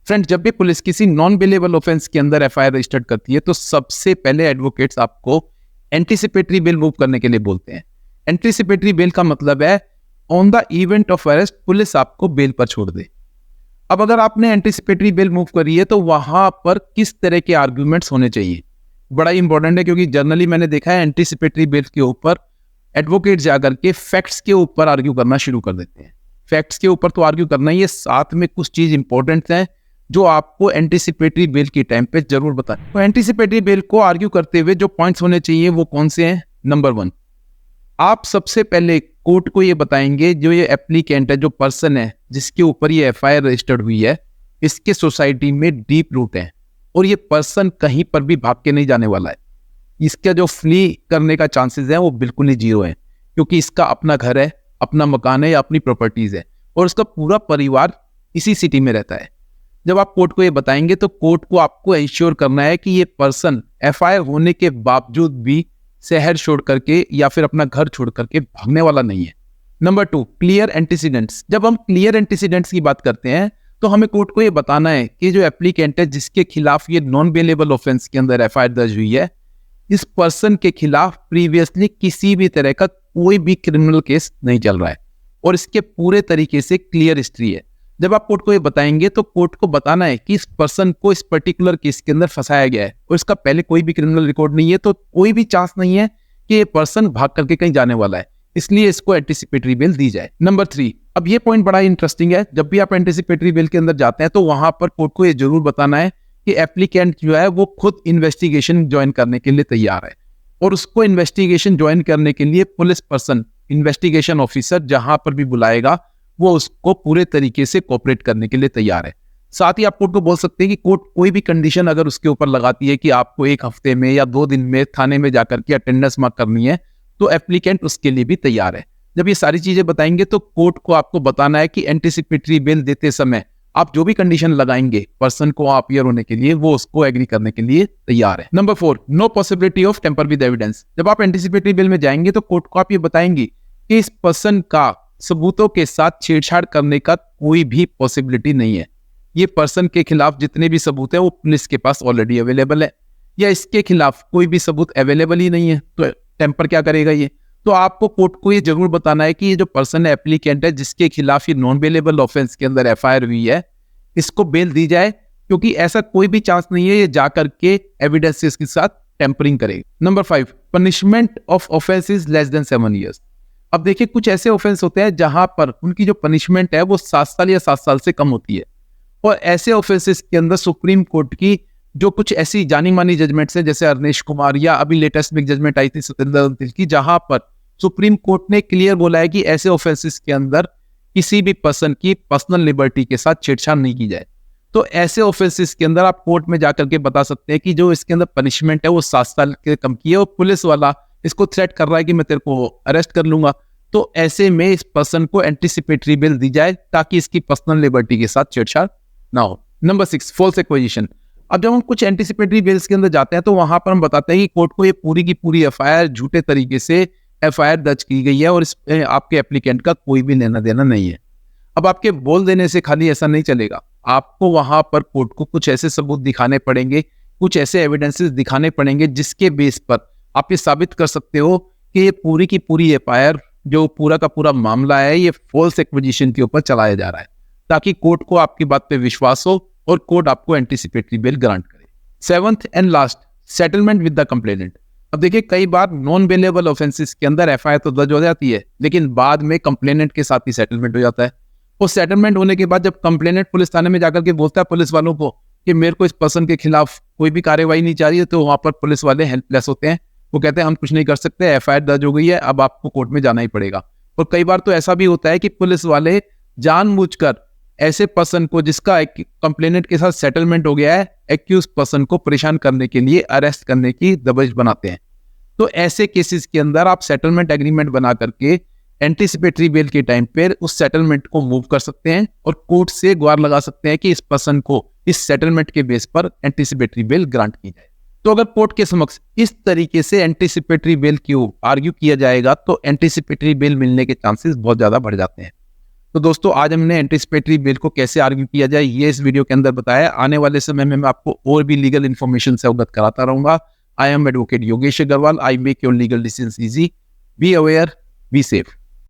Friend, जब भी police किसी नॉन बेलेबल ऑफेंस के अंदर एफआईआर रजिस्टर्ड करती है तो सबसे पहले एडवोकेट्स आपको एंटीसिपेटरी बेल मूव करने के लिए बोलते हैं। एंटीसिपेटरी बेल का मतलब है on the event of arrest police आपको बेल पर छोड़ दे। अब अगर आपने एंटीसिपेटरी बेल मूव करी है तो वहां पर किस तरह के आर्ग्यूमेंट्स होने चाहिए, बड़ा इंपॉर्टेंट है, क्योंकि जनरली मैंने देखा है एंटीसिपेटरी बेल के ऊपर एडवोकेट जाकर के फैक्ट्स के ऊपर आर्ग्यू करना शुरू कर देते हैं। फैक्ट्स के ऊपर तो आर्ग्यू करना ही है, साथ में कुछ चीज इंपॉर्टेंट है जो आपको एंटीसिपेटरी बेल के टाइम पे जरूर बताएं। तो एंटीसिपेटरी बेल को आर्ग्यू करते हुए जो पॉइंट्स होने चाहिए वो कौन से हैं? नंबर 1, आप सबसे पहले कोर्ट को ये बताएंगे जो ये एप्लीकेंट है, जो पर्सन है जिसके ऊपर ये एफआईआर रजिस्टर्ड हुई है, इसके सोसाइटी में डीप रूट है और ये पर्सन कहीं पर भी भाग के नहीं जाने वाला है। इसका जो फ्ली करने का चांसेस है वो बिल्कुल ही जीरो है, क्योंकि इसका अपना घर है, अपना मकान है या अपनी प्रॉपर्टीज है और उसका पूरा परिवार इसी सिटी में रहता है। जब आप कोर्ट को ये बताएंगे तो कोर्ट को आपको इंश्योर करना है कि ये पर्सन एफआईआर होने के बावजूद भी शहर छोड़ करके या फिर अपना घर छोड़ करके भागने वाला नहीं है। Number 2, clear antecedents. जब हम क्लियर एंटीसीडेंट्स की बात करते हैं तो हमें कोर्ट को ये बताना है कि जो एप्लीकेंट है जिसके खिलाफ ये नॉन बेलेबल ऑफेंस के अंदर एफआईआर दर्ज हुई है, इस पर्सन के खिलाफ प्रीवियसली किसी भी तरह का कोई भी क्रिमिनल केस नहीं चल रहा है और इसके पूरे तरीके से क्लियर हिस्ट्री है। जब आप कोर्ट को ये बताएंगे तो कोर्ट को बताना है कि इस पर्सन को इस पर्टिकुलर केस के अंदर फंसाया गया है और इसका पहले कोई भी क्रिमिनल रिकॉर्ड नहीं है, तो कोई भी चांस नहीं है कि ये पर्सन भाग करके कहीं जाने वाला है, इसलिए इसको एंटीसिपेटरी बेल दी जाए। नंबर 3, अब ये पॉइंट बड़ा इंटरेस्टिंग है। जब भी आप एंटीसिपेटरी बेल के अंदर जाते हैं तो वहां पर कोर्ट को ये जरूर बताना है कि एप्लीकेंट जो है वो खुद इन्वेस्टिगेशन ज्वाइन करने के लिए तैयार है और उसको इन्वेस्टिगेशन ज्वाइन करने के लिए पुलिस पर्सन, इन्वेस्टिगेशन ऑफिसर जहां पर भी बुलाएगा वो उसको पूरे तरीके से कोऑपरेट करने के लिए तैयार है। साथ ही आप कोर्ट को बोल सकते हैं कि कोर्ट कोई भी कंडीशन अगर उसके ऊपर लगाती है कि आपको 1 हफ्ते में या 2 दिन में थाने में जाकर के अटेंडेंस मार्क करनी है, तो एप्लीकेंट उसके लिए भी तैयार है। जब ये सारी चीजें बताएंगे तो कोर्ट को आपको बताना है कि एंटीसिपेटरी बेल देते समय आप जो भी कंडीशन लगाएंगे पर्सन को अपीयर होने के लिए, वो उसको एग्री करने के लिए तैयार है। Number 4, no possibility of tamper with evidence. जब आप एंटीसिपेटरी बेल में जाएंगे तो कोर्ट को आप ये बताएंगे कि इस पर्सन का सबूतों के साथ छेड़छाड़ करने का कोई भी पॉसिबिलिटी नहीं है। ये पर्सन के खिलाफ जितने भी सबूत है वो पुलिस के पास ऑलरेडी अवेलेबल है या इसके खिलाफ कोई भी सबूत अवेलेबल ही नहीं है, तो टेम्पर क्या करेगा ये? तो आपको कोर्ट को ये जरूर बताना है कि ये जो पर्सन है, एप्लीकेंट है, जिसके खिलाफ ये नॉन बेलेबल ऑफेंस के अंदर एफआईआर हुई है, इसको बेल दी जाए, क्योंकि ऐसा कोई भी चांस नहीं है ये जाकर के एविडेंसेस के साथ टेम्परिंग करेगा। Number 5, punishment of offence is less than 7 years। अब देखिए, कुछ ऐसे ऑफेंस होते हैं जहां पर उनकी जो पनिशमेंट है वो 7 साल या 7 साल से कम होती है और ऐसे ऑफेंसेस के अंदर सुप्रीम कोर्ट की जो कुछ ऐसी जानी मानी जजमेंट्स हैं, जैसे अरनेश कुमार या अभी लेटेस्ट में जजमेंट आई थी सतेंद्र अंतिल की, जहां पर सुप्रीम कोर्ट ने क्लियर बोला है कि ऐसे ऑफेंसेस के अंदर किसी भी पर्सन की पर्सनल लिबर्टी के साथ छेड़छाड़ नहीं की जाए। तो ऐसे ऑफेंसेस के अंदर आप कोर्ट में जाकर के बता सकते हैं कि जो इसके अंदर पनिशमेंट है वो 7 साल के कम की है और पुलिस वाला इसको थ्रेट कर रहा है कि मैं तेरे को अरेस्ट कर लूंगा, तो ऐसे में इस पर्सन को एंटीसिपेटरी बेल दी जाए ताकि इसकी पर्सनल लिबर्टी के साथ छेड़छाड़ ना हो। Number 6, false acquisition. अब जब हम कुछ एंटीसिपेटरी बेल्स के अंदर जाते हैं तो वहां पर हम बताते हैं कि कोर्ट को ये पूरी की पूरी एफआईआर झूठे तरीके से एफआईआर दर्ज की गई है और इस आपके एप्लीकेंट का कोई भी लेना देना नहीं है। अब आपके बोल देने से खाली ऐसा नहीं चलेगा, आपको वहां पर कोर्ट को कुछ ऐसे सबूत दिखाने पड़ेंगे, कुछ ऐसे एविडेंसेस दिखाने पड़ेंगे जिसके बेस पर आप ये साबित कर सकते हो कि ये पूरी की पूरी एफआईआर, जो पूरा का पूरा मामला है, ये फॉल्स एक्विजिशन के ऊपर चलाया जा रहा है, ताकि कोर्ट को आपकी बात पे विश्वास हो और कोर्ट आपको एंटीसिपेटरी बेल ग्रांट करे। 7th and last, settlement with the complainant. अब देखिए, कई बार नॉन बेलेबल ऑफेंसेस के अंदर एफआईआर तो दर्ज हो जाती है, लेकिन बाद में कंप्लेनेंट के साथ ही सेटलमेंट हो जाता है। और सेटलमेंट होने के बाद जब कंप्लेनेंट पुलिस थाने में जाकर के बोलता है पुलिस वालों को कि मेरे को इस पर्सन के खिलाफ कोई भी कार्रवाई नहीं चाहिए, तो वहां पर पुलिस वाले हेल्पलेस होते हैं, वो कहते हैं हम कुछ नहीं कर सकते, एफआईआर दर्ज हो गई है, अब आपको कोर्ट में जाना ही पड़ेगा। और कई बार तो ऐसा भी होता है कि पुलिस वाले जानबूझकर ऐसे पर्सन को जिसका कंप्लेनेंट के साथ सेटलमेंट हो गया है, एक्यूज पर्सन को परेशान करने के लिए अरेस्ट करने की दबिश बनाते हैं। तो ऐसे केसेस के अंदर आप सेटलमेंट एग्रीमेंट बना करके एंटीसिपेटरी बेल के टाइम पर उस सेटलमेंट को मूव कर सकते हैं और कोर्ट से गुहार लगा सकते हैं कि इस पर्सन को इस सेटलमेंट के बेस पर एंटीसिपेटरी बेल ग्रांट की जाए। तो अगर कोर्ट के समक्ष इस तरीके से एंटीसिपेटरी बेल की आर्ग्यू किया जाएगा तो एंटीसिपेटरी बेल मिलने के चांसेस बहुत ज्यादा बढ़ जाते हैं। तो दोस्तों आज हमने एंटीसिपेटरी बेल को कैसे आर्ग्यू किया जाए ये इस वीडियो के अंदर बताया। आने वाले समय में मैं आपको और भी लीगल इन्फॉर्मेशन से अवगत कराता रहूंगा। I am advocate Yogesh Agarwal. I make your legal decisions easy. Be aware, be safe.